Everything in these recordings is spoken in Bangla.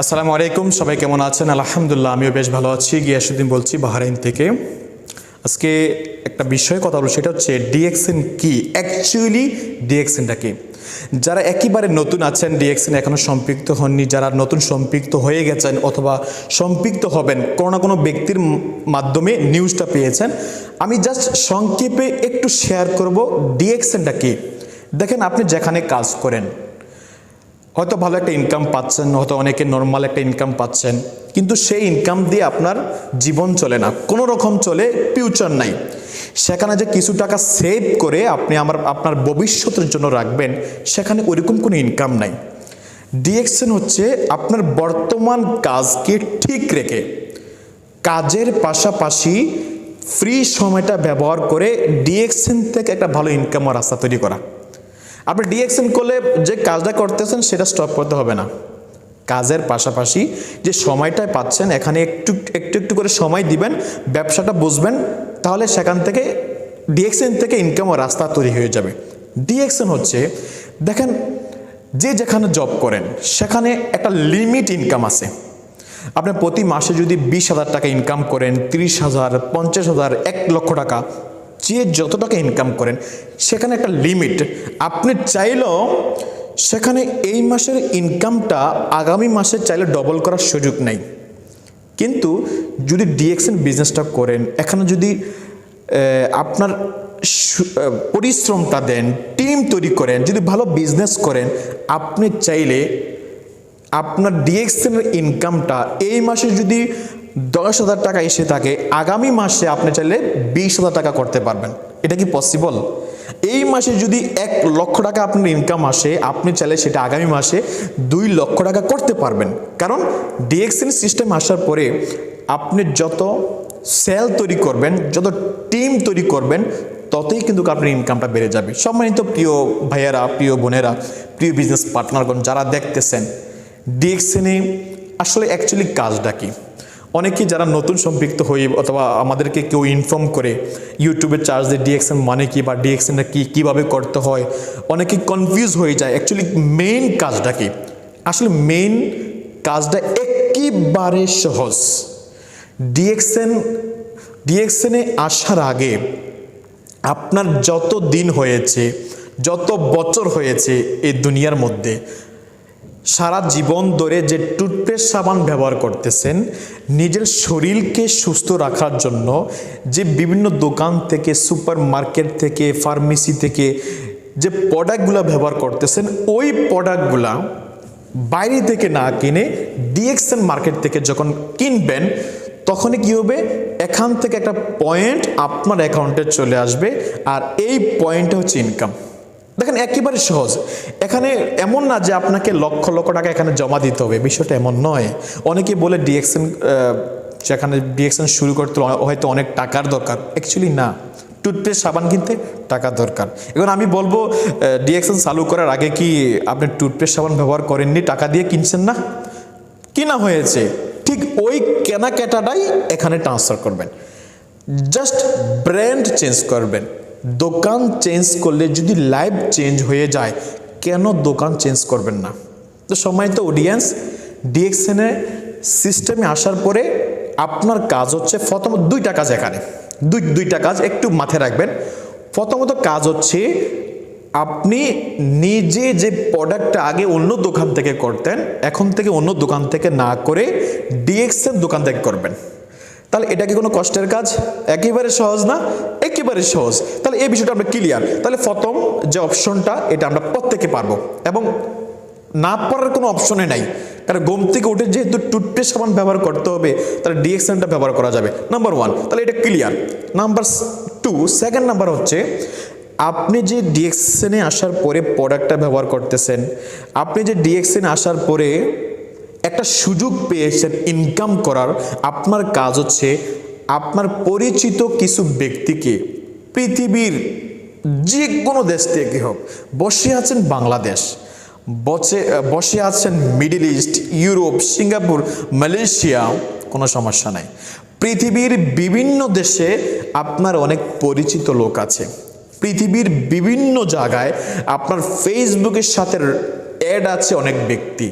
আসসালামু আলাইকুম, সবাই কেমন আছেন? আলহামদুলিল্লাহ, আমিও বেশ ভালো আছি। গিয়াসউদ্দিন বলছি বাহরাইন থেকে। আজকে একটা বিষয়ে কথা বলবো, সেটা হচ্ছে ডিএক্সএন কি। অ্যাকচুয়ালি ডিএক্সএনটা কি? যারা একেবারে নতুন আছেন, ডিএক্সএন এখনও সম্পৃক্ত হননি, যারা নতুন সম্পৃক্ত হয়ে গেছেন অথবা সম্পৃক্ত হবেন, কোনো না কোনো ব্যক্তির মাধ্যমে নিউজটা পেয়েছেন, আমি জাস্ট সংক্ষেপে একটু শেয়ার করব ডিএক্সএনটা কি। দেখেন, আপনি যেখানে কাজ করেন হয়তো ভালো একটা ইনকাম পাচ্ছেন, হয়তো অনেকে নর্মাল একটা ইনকাম পাচ্ছেন, কিন্তু সেই ইনকাম দিয়ে আপনার জীবন চলে না, কোনো রকম চলে, ফিউচার নাই। সেখানে যে কিছু টাকা সেভ করে আপনি আপনার ভবিষ্যতের জন্য রাখবেন, সেখানে ওইরকম কোনো ইনকাম নাই। ডিএক্সএন হচ্ছে আপনার বর্তমান কাজকে ঠিক রেখে কাজের পাশাপাশি ফ্রি সময়টা ব্যবহার করে ডিএক্সএন থেকে একটা ভালো ইনকামের রাস্তা তৈরি করা। আপনি ডিএক্সএন করলে যে কাজটা করতেছেন সেটা স্টপ করতে হবে না। কাজের পাশাপাশি যে সময়টা পাচ্ছেন, এখানে একটু একটু একটু করে সময় দিবেন, ব্যবসাটা বুঝবেন, তাহলে সেখান থেকে ডিএক্সএন থেকে ইনকামের রাস্তা তৈরি হয়ে যাবে। ডিএক্সএন হচ্ছে, দেখেন, যে যেখানে জব করেন সেখানে একটা লিমিট ইনকাম আছে। আপনি প্রতি মাসে যদি 20,000 টাকা ইনকাম করেন, 30,000, 50,000, 1 লক্ষ টাকা, যে যত টাকা ইনকাম করেন, সেখানে একটা লিমিট। আপনি চাইলেও সেখানে এই মাসের ইনকামটা আগামী মাসে চাইলে ডবল করার সুযোগ নেই। কিন্তু যদি ডিএক্সএন বিজনেসটা করেন, এখানে যদি আপনার পরিশ্রমটা দেন, টিম তৈরি করেন, যদি ভালো বিজনেস করেন, আপনি চাইলে আপনার ডিএক্সএনের ইনকামটা এই মাসে যদি 10,000 টাকা এসে থাকে, আগামী মাসে আপনি চাইলে 20,000 টাকা করতে পারবেন। এটা কি পসিবল? এই মাসে যদি 1 লক্ষ টাকা আপনার ইনকাম আসে, আপনি চাইলে সেটা আগামী মাসে 2 লক্ষ টাকা করতে পারবেন। কারণ ডিএক্সএন সিস্টেম আসার পরে আপনি যত সেল তৈরি করবেন, যত টিম তৈরি করবেন, ততই কিন্তু আপনার ইনকামটা বেড়ে যাবে। সম্মানিত প্রিয় ভাইয়েরা, প্রিয় বোনেরা, প্রিয় বিজনেস পার্টনারগণ যারা দেখতেছেন, ডিএক্সএনে আসলে অ্যাকচুয়ালি কাজটা কি? অনেকেই যারা নতুন সম্পৃক্ত হই অথবা আমাদেরকে কেউ ইনফর্ম করে ইউটিউবে চার্জ দিয়ে ডিএক্সএন মানে কি বা ডিএক্সএনটা কি, কীভাবে করতে হয়, অনেকে কনফিউজ হয়ে যায়। অ্যাকচুয়ালি মেইন কাজটা কি? আসলে মেইন কাজটা একেবারে সহজ। ডিএক্সএনে আসার আগে আপনার যত দিন হয়েছে, যত বছর হয়েছে এই দুনিয়ার মধ্যে, সারা জীবন ধরে যে টুথপেস্ট সাবান ব্যবহার করতেছেন, নিজের শরীরকে সুস্থ রাখার জন্য যে বিভিন্ন দোকান থেকে, সুপার মার্কেট থেকে, ফার্মেসি থেকে যে প্রোডাক্টগুলো ব্যবহার করতেছেন, ওই প্রোডাক্টগুলা বাইরে থেকে না কিনে ডিএক্সএন মার্কেট থেকে যখন কিনবেন, তখনই কী হবে, এখান থেকে একটা পয়েন্ট আপনার অ্যাকাউন্টে চলে আসবে, আর এই পয়েন্টটা হচ্ছে ইনকাম। দেখেন, একেবারে সহজ। এখানে এমন না যে আপনাকে লক্ষ লক্ষ টাকা এখানে জমা দিতে হবে, বিষয়টা এমন নয়। অনেকে বলে ডিএক্সএন, সেখানে ডিএক্সএন শুরু করতে হয়তো অনেক টাকার দরকার। অ্যাকচুয়ালি না, টুথপেস্ট সাবান কিনতে টাকা দরকার। এখন আমি বলবো, ডিএক্সএন চালু করার আগে কি আপনি টুথপেস্ট সাবান ব্যবহার করেননি? টাকা দিয়ে কিনছেন না? কিনা হয়েছে, ঠিক ওই কেনাকাটাটাই এখানে ট্রান্সফার করবেন। জাস্ট ব্র্যান্ড চেঞ্জ করবেন। দোকান চেঞ্জ করলে যদি লাইফ চেঞ্জ হয়ে যায়, কেন দোকান চেঞ্জ করবেন না? তো সম্মানিত অডিয়েন্স, ডিএক্সএনের সিস্টেমে আসার পরে আপনার কাজ হচ্ছে, প্রথমত 2টা কাজ। এখানে দুইটা কাজ একটু মাথায় রাখবেন। প্রথমত কাজ হচ্ছে, আপনি নিজে যে প্রোডাক্টটা আগে অন্য দোকান থেকে করতেন, এখন থেকে অন্য দোকান থেকে না করে ডিএক্সএন দোকান থেকে করবেন। তাহলে এটা কি কোনো কষ্টের কাজ? একেবারে সহজ না? একেবারে সহজ। তাহলে এই বিষয়টা আমরা ক্লিয়ার। তাহলে প্রথম যে অপশনটা, এটা আমরা প্রত্যেকে পারবো, এবং না পারার কোনো অপশনে নাই। কারণ ঘুম থেকে উঠে যেহেতু টুথপেস্ট সাবান ব্যবহার করতে হবে, তাহলে ডিএক্সএনটা ব্যবহার করা যাবে। নাম্বার 1, তাহলে এটা ক্লিয়ার। নাম্বার 2, সেকেন্ড নাম্বার হচ্ছে, আপনি যে ডিএক্সএনে আসার পরে প্রোডাক্টটা ব্যবহার করতেছেন, আপনি যে ডিএক্সএনে আসার পরে একটা সুযোগ পেয়েছেন ইনকাম করার, আপনার কাজ হচ্ছে আপনার পরিচিত কিছু ব্যক্তিকে পৃথিবীর যে কোনো দেশ থেকে হোক, বসে আছেন বাংলাদেশ, বসে আছেন middle east, Europe, Singapore, Malaysia, কোনো সমস্যা নাই। পৃথিবীর বিভিন্ন দেশে আপনার অনেক পরিচিত লোক আছে। পৃথিবীর বিভিন্ন জায়গায় আপনার ফেসবুকের সাথে অ্যাড আছে অনেক ব্যক্তি।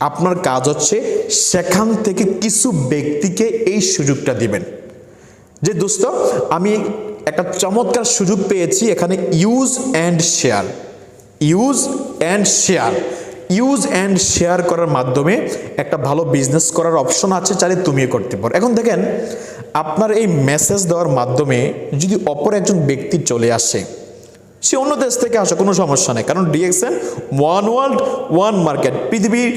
আপনার কাজ হচ্ছে সেখান থেকে কিছু ব্যক্তিকে এই সুযোগটা দিবেন যে দোস্ত আমি একটা চমৎকার সুযোগ পেয়েছি, এখানে use and share, use and share, use and share করার মাধ্যমে একটা ভালো বিজনেস করার অপশন আছে, চাইলে তুমিও করতে পারো। এখন দেখেন আপনার এই মেসেজ দেওয়ার মাধ্যমে যদি অপর একজন ব্যক্তি চলে আসে, সে অন্য দেশ থেকে আসে, কোনো সমস্যা নেই, কারণ DXN one world one market, পৃথিবীর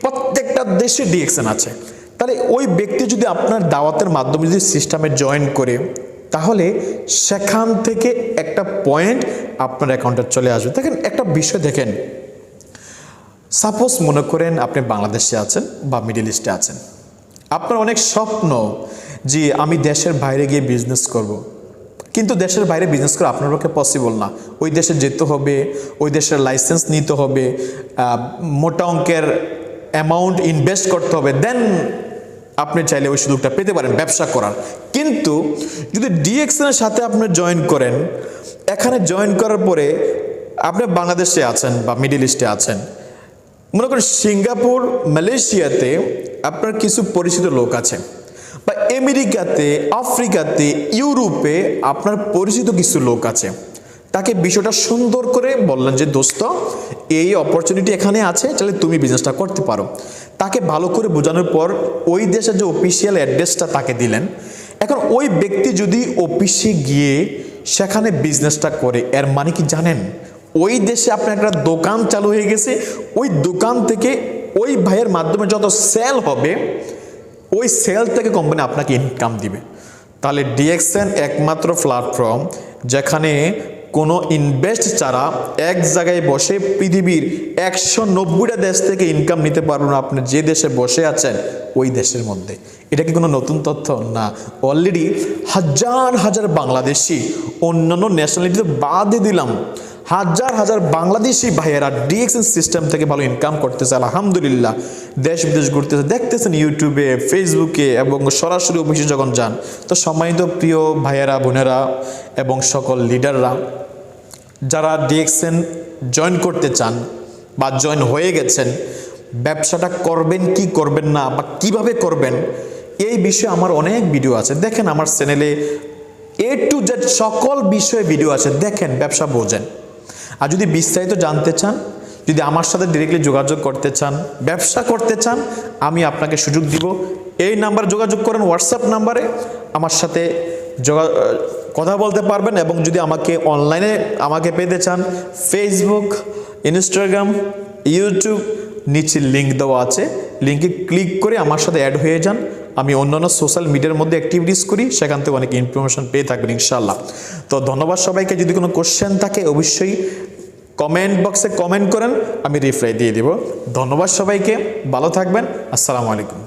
প্রত্যেকটা দেশে ডিএক্সএন আছে। তাহলে ওই ব্যক্তি যদি আপনার দাওয়াতের মাধ্যমে যদি সিস্টেমে জয়েন করে, তাহলে সেখান থেকে একটা পয়েন্ট আপনার অ্যাকাউন্টে চলে আসবে। দেখেন একটা বিষয় দেখেন, সাপোজ মনে করেন আপনি বাংলাদেশে আছেন বা মিডল ইস্টে আছেন, আপনার অনেক স্বপ্ন যে আমি দেশের বাইরে গিয়ে বিজনেস করব, কিন্তু দেশের বাইরে বিজনেস করা আপনার পক্ষে পসিবল না। ওই দেশে যেতে হবে, ওই দেশের লাইসেন্স নিতে হবে, মোটা অঙ্কের অ্যামাউন্ট ইনভেস্ট করতে হবে, দেন আপনি চাইলে ওই সুযোগটা পেতে পারেন ব্যবসা করার। কিন্তু যদি ডিএক্সএনের সাথে আপনি জয়েন করেন, এখানে জয়েন করার পরে আপনি বাংলাদেশে আছেন বা মিডল ইস্টে আছেন, মনে করেন সিঙ্গাপুর মালয়েশিয়াতে আপনার কিছু পরিচিত লোক আছে, বা আমেরিকাতে, আফ্রিকাতে, ইউরোপে আপনার পরিচিত কিছু লোক আছে, তাকে বিষয়টা সুন্দর করে বললেন যে দোস্ত এই অপরচুনিটি এখানে আছে, তাহলে তুমি বিজনেসটা করতে পারো। তাকে ভালো করে বোঝানোর পর ওই দেশের যে অফিসিয়াল অ্যাড্রেসটা তাকে দিলেন। এখন ওই ব্যক্তি যদি অফিসে গিয়ে সেখানে বিজনেসটা করে, এর মানে কি জানেন, ওই দেশে আপনার একটা দোকান চালু হয়ে গেছে, ওই দোকান থেকে ওই ভাইয়ের মাধ্যমে যত সেল হবে, ওই সেল থেকে কোম্পানি আপনাকে ইনকাম দিবে। তাহলে ডিএক্সএন একমাত্র প্ল্যাটফর্ম যেখানে কোনো ইনভেস্ট ছাড়া এক জায়গায় বসে পৃথিবীর 190টা দেশ থেকে ইনকাম নিতে পারবেন আপনি যে দেশে বসে আছেন ওই দেশের মধ্যে। এটা কি কোনো নতুন তথ্য না? অলরেডি হাজার হাজার বাংলাদেশি, অন্যান্য ন্যাশনালিটি বাদে দিলাম, হাজার হাজার বাংলাদেশি ভাইয়েরা ডিএক্সএন সিস্টেম থেকে ভালো ইনকাম করতেছে আলহামদুলিল্লাহ। দেশ বিদেশ ঘুরতেছে, দেখতেছেন ইউটিউবে, ফেসবুকে এবং সরাসরি অফিসে যখন যান। তো সম্মানিত প্রিয় ভাইয়েরা, বোনেরা এবং সকল লিডাররা, যারা ডিএক্সএন জয়েন করতে চান বা জয়েন হয়ে গেছেন, ব্যবসাটা করবেন কি করবেন না বা কিভাবে করবেন, এই বিষয়ে আমার অনেক ভিডিও আছে। দেখেন আমার চ্যানেলে A to Z সকল বিষয়ে ভিডিও আছে, দেখেন, ব্যবসা বোঝেন। আর যদি বিস্তারিত জানতে চান, যদি আমার সাথে ডিরেক্টলি যোগাযোগ করতে চান, ব্যবসা করতে চান, আমি আপনাকে সুযোগ দিব। এই নাম্বারে যোগাযোগ করেন, হোয়াটসঅ্যাপ নাম্বারে আমার সাথে কথা বলতে পারবেন। এবং যদি আমাকে অনলাইনে আমাকে পেতে চান, ফেসবুক, ইনস্টাগ্রাম, ইউটিউব, নিচে লিঙ্ক দেওয়া আছে, লিঙ্কে ক্লিক করে আমার সাথে অ্যাড হয়ে যান। আমি অন্যান্য সোশ্যাল মিডিয়ার মধ্যে অ্যাক্টিভিটিস করি, সেখান থেকে অনেক ইনফরমেশন পেয়ে থাকবেন ইনশাআল্লাহ। তো ধন্যবাদ সবাইকে। যদি কোনো কোশ্চেন থাকে অবশ্যই কমেন্ট বক্সে কমেন্ট করেন, আমি রিপ্লাই দিয়ে দেব। ধন্যবাদ সবাইকে, ভালো থাকবেন, আসসালামু আলাইকুম।